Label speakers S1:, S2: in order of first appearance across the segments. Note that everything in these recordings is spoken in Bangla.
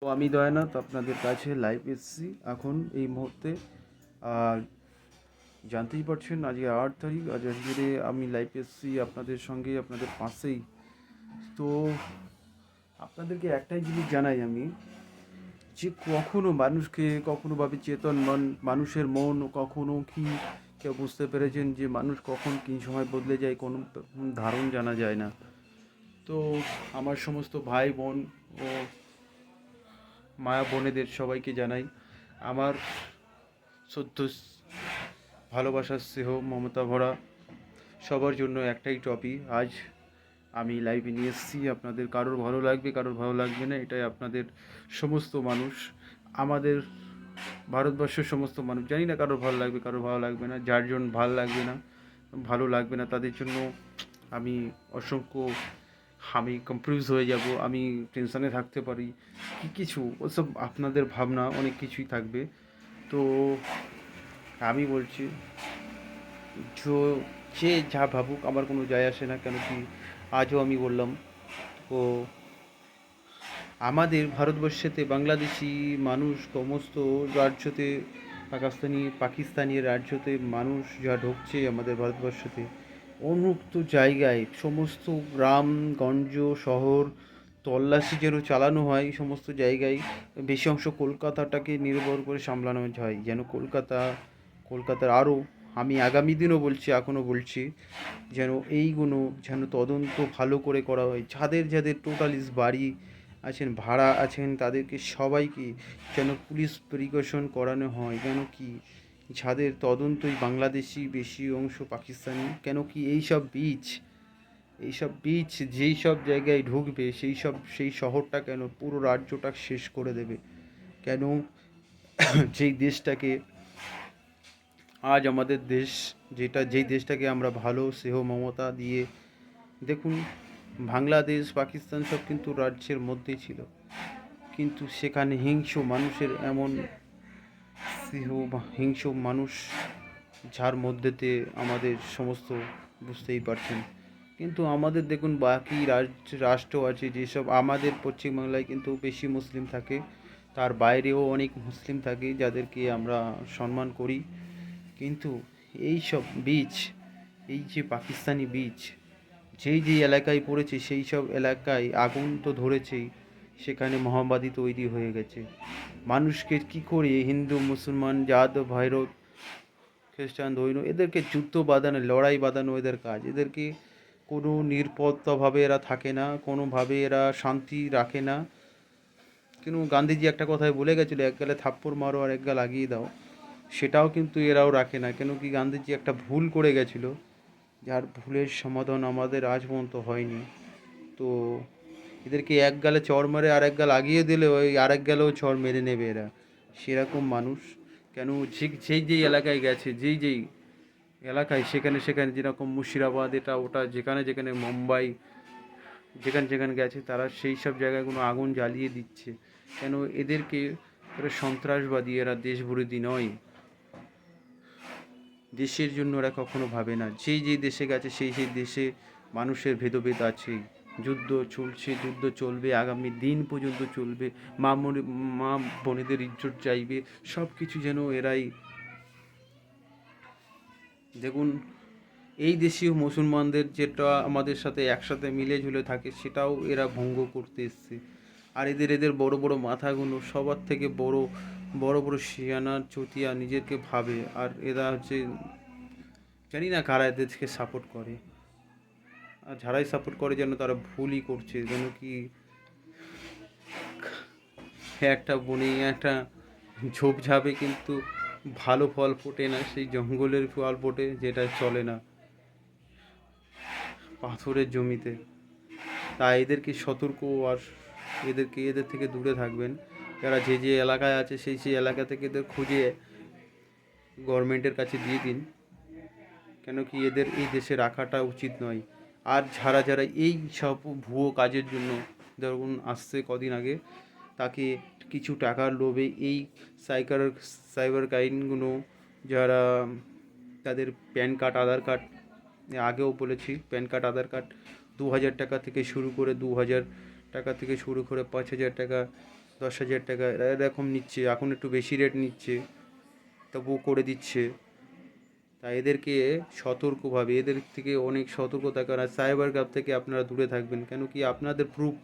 S1: তো আমি দয়ানাথ আপনাদের কাছে লাইভ এসেছি এখন এই মুহূর্তে। আর জানতেই পারছেন আজকে 8 তারিখ, আজকে আমি লাইভ এসেছি আপনাদের সঙ্গে, আপনাদের পাশেই। তো আপনাদেরকে একটাই জিনিস জানাই আমি, যে কখনো মানুষকে কখনো ভাবে চেতন মানুষের মন কখনো কি কেউ বুঝতে পেরেছেন যে মানুষ কখন কী সময় বদলে যায় কোনো ধারণ জানা যায় না। তো আমার সমস্ত ভাই বোন ও মায়া বোনেদের সবাইকে জানাই আমার সদ্য ভালোবাসার স্নেহ মমতা ভরা সবার জন্য একটাই টপিক আজ আমি লাইভে নিয়ে এসেছি। আপনাদের কারোর ভালো লাগবে, কারোর ভালো লাগবে না, এটাই আপনাদের সমস্ত মানুষ, আমাদের ভারতবর্ষের সমস্ত মানুষ, জানি না কারোর ভালো লাগবে কারোর ভালো লাগবে না, যার জন্য ভালো লাগবে না তাদের জন্য আমি অসংখ্য আমি কনফিউজ হয়ে যাব, আমি টেনশানে থাকতে পারি কিছু ওসব আপনাদের ভাবনা অনেক কিছুই থাকবে। তো আমি বলছি जो যে যা ভাবুক আমার কোনো যায় আসে না, কেন কি আজও আমি বললাম। তো আমাদের ভারতবর্ষেতে বাংলাদেশি মানুষ সমস্ত রাজ্যতে পাকিস্তানি রাজ্যতে মানুষ যা ঢুকছে আমাদের ভারতবর্ষতে, উন্মুক্ত জায়গায় সমস্ত গ্রামগঞ্জ শহর তল্লাশি যেন চালানো হয় সমস্ত জায়গায়। বেশি অংশ কলকাতাটাকে নির্ভর করে সামলানো হয়, যেন কলকাতার আরও, আমি আগামী দিনও বলছি এখনও বলছি, যেন এইগুলো যেন তদন্ত ভালো করে করা হয়। যাদের যাদের টোটালিস্ট বাড়ি আছেন ভাড়া আছেন তাদেরকে সবাইকে যেন পুলিশ প্রিকশন করানো হয়, কেন কি যাদের তদন্তই বাংলাদেশি বেশি অংশ পাকিস্তানি, কেন কি এইসব বীজ যেই সব জায়গায় ঢুকবে সেই শহরটা কেন পুরো রাজ্যটা শেষ করে দেবে। কেন যেই দেশটাকে আজ আমাদের দেশ, যেই দেশটাকে আমরা ভালো স্নেহ মমতা দিয়ে, দেখুন বাংলাদেশ পাকিস্তান সব কিন্তু রাজ্যের মধ্যেই ছিল, কিন্তু সেখানে হিংস্র মানুষের এমন স্নেহ বা হিংস্র মানুষ যার মধ্যেতে আমাদের সমস্ত বুঝতেই পারছেন। কিন্তু আমাদের দেখুন বাকি রাষ্ট্র আছে যেসব, আমাদের পশ্চিমবাংলায় কিন্তু বেশি মুসলিম থাকে, তার বাইরেও অনেক মুসলিম থাকে যাদেরকে আমরা সম্মান করি, কিন্তু এই সব বীজ, এই যে পাকিস্তানি বীজ যেই এলাকায় পড়েছে সেই সব এলাকায় আগুন তো ধরেছেই, সেখানে মহাবাদী তৈরি হয়ে গেছে। মানুষকে কি করে হিন্দু মুসলমান জাত ভাইরত খ্রিস্টান দৈন এদেরকে যুদ্ধ বাঁধানো লড়াই বাঁধানো এদের কাজ, এদেরকে কোনো নিরাপত্তাভাবে এরা থাকে না, কোনোভাবে এরা শান্তি রাখে না। কিন্তু গান্ধীজি একটা কথায় বলে গেছিলো, এক গালে থাপ্পড় মারো আর এক গাল লাগিয়ে দাও, সেটাও কিন্তু এরাও রাখে না। কেন কি গান্ধীজি একটা ভুল করে গেছিলো, যার ভুলের সমাধান আমাদের আজ পর্যন্ত হয়নি। তো এদেরকে এক গালে চড় মারে আর এক গাল আগিয়ে দিলে ওই আরেক গালেও চড় মেরে নেবে এরা, সেরকম মানুষ। কেন যেই এলাকায় গেছে, যেই এলাকায় সেখানে সেখানে যেরকম মুর্শিদাবাদ এটা ওটা যেখানে যেখানে মুম্বাই যেখানে যেখানে গেছে তারা সেই সব জায়গাগুলো আগুন জ্বালিয়ে দিচ্ছে। কেন এদেরকে এরা সন্ত্রাসবাদী, এরা দেশবিরোধী নয়, দেশের জন্য ওরা কখনো ভাবে না। যেই দেশে গেছে সেই দেশে মানুষের ভেদাভেদ আছে, যুদ্ধ চলছে, যুদ্ধ চলবে, আগামী দিন পর্যন্ত চলবে, মা বোনেদের ইজ্জত চাইবে, সব কিছু যেন এরাই। দেখুন এই দেশীয় মুসলমানদের যেটা আমাদের সাথে একসাথে মিলে ঝুলে থাকে সেটাও এরা ভঙ্গ করতে এসছে। আর এদের বড় বড় মাথাগুলো সবার থেকে বড় বড় বড় শিয়ানা চতিয়া নিজেকে ভাবে, আর এরা হচ্ছে জানি না কারা এদেরকে সাপোর্ট করে, আর যারাই সাপোর্ট করে যেন তারা ভুলই করছে। যেন কি একটা বনে একটা ঝোপঝাপে কিন্তু ভালো ফল ফোটে না, সেই জঙ্গলের ফল ফোটে যেটা চলে না পাথরের জমিতে। তাই এদেরকে সতর্ক, আর এদের থেকে দূরে থাকবেন। যারা যে এলাকায় আছে সেই এলাকা থেকে এদের খুঁজে গভর্নমেন্টের কাছে দিয়ে দিন, কেন কি এদের এই দেশে রাখাটা উচিত নয়। আর যারা এই সব ভুয়ো কাজের জন্য, ধরুন আসছে কদিন আগে তাকে কিছু টাকার লোভে এই সাইবার ক্রাইমগুলো, যারা তাদের প্যান কার্ড আধার কার্ড, আগেও বলেছি প্যান কার্ড আধার কার্ড 2000 টাকা থেকে শুরু করে 2000 টাকা থেকে শুরু করে 5000 টাকা 10,000 টাকা এরকম নিচ্ছে, এখন একটু বেশি রেট নিচ্ছে, তবুও করে দিচ্ছে। তাই এদেরকে সতর্কভাবে, এদের থেকে অনেক সতর্ক থাকার, আর সাইবার ক্রাইম থেকে আপনারা দূরে থাকবেন। কেন কি আপনাদের প্রুফ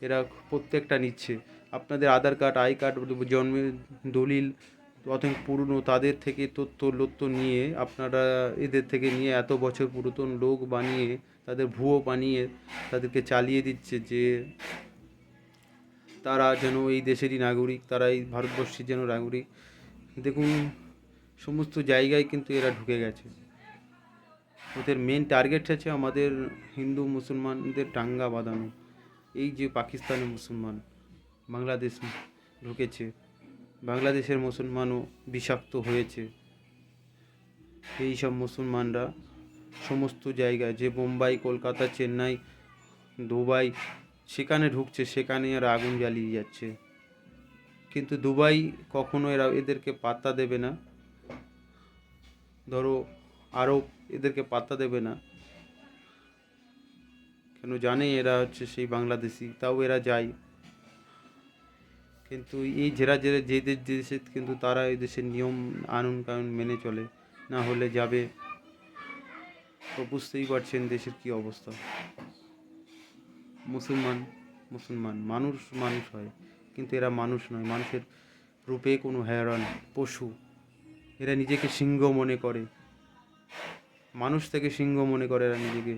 S1: এরা প্রত্যেকটা নিচ্ছে, আপনাদের আধার কার্ড, আই কার্ড, জন্মের দলিল অনেক পুরনো, তাদের থেকে তথ্য নিয়ে আপনারা এদের থেকে নিয়ে এত বছর পুরাতন লোক বানিয়ে, তাদের ভুয়ো বানিয়ে তাদেরকে চালিয়ে দিচ্ছে যে তারা যেন এই দেশেরই নাগরিক, তারা এই ভারতবর্ষের যেন নাগরিক। দেখুন, সমস্ত জায়গায় কিন্তু এরা ঢুকে গেছে। ওদের মেন টার্গেট আছে আমাদের হিন্দু মুসলমানদের দাঙ্গা বাঁধানো। এই যে পাকিস্তানি মুসলমান বাংলাদেশ ঢুকেছে, বাংলাদেশের মুসলমানও বিষাক্ত হয়েছে। এই সব মুসলমানরা সমস্ত জায়গায়, যে বোম্বাই, কলকাতা, চেন্নাই, দুবাই, সেখানে ঢুকছে, সেখানে এরা আগুন জ্বালিয়ে যাচ্ছে। কিন্তু দুবাই কখনো এদেরকে পাত্তা দেবে না। ধরো আরব এদেরকে পাত্তা দেবে না, কেন জানে এরা হচ্ছে সেই বাংলাদেশি, তাও এরা যায়। কিন্তু এই যে দেশে কিন্তু তারা এই দেশের নিয়ম আইন কানুন মেনে চলে, না হলে যাবে। তো বুঝতেই পারছেন দেশের কি অবস্থা। মুসলমান মুসলমান, মানুষ মানুষ হয়, কিন্তু এরা মানুষ নয়, মানুষের রূপে কোনো হয়রান, পশু। এরা নিজেকে সিংহ মনে করে, মানুষ থেকে সিংহ মনে করে এরা নিজেকে।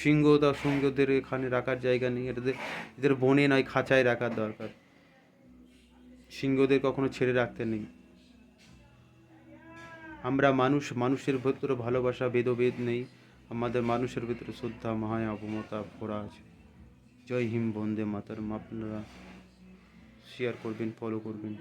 S1: সিংহদের এখানে রাখার জায়গা নেই, এদের বনে নয় খাঁচায় রাখার দরকার। সিংহদের কখনো ছেড়ে রাখতে নেই। আমরা মানুষ, মানুষের ভেতরে ভালোবাসা ভেদভেদ নেই, আমাদের মানুষের ভেতরে শ্রদ্ধা, মায়া, মমতা ভরা আছে। জয় হিন্দ, বন্দে মাতরম। আপনারা শেয়ার করবেন, ফলো করবেন।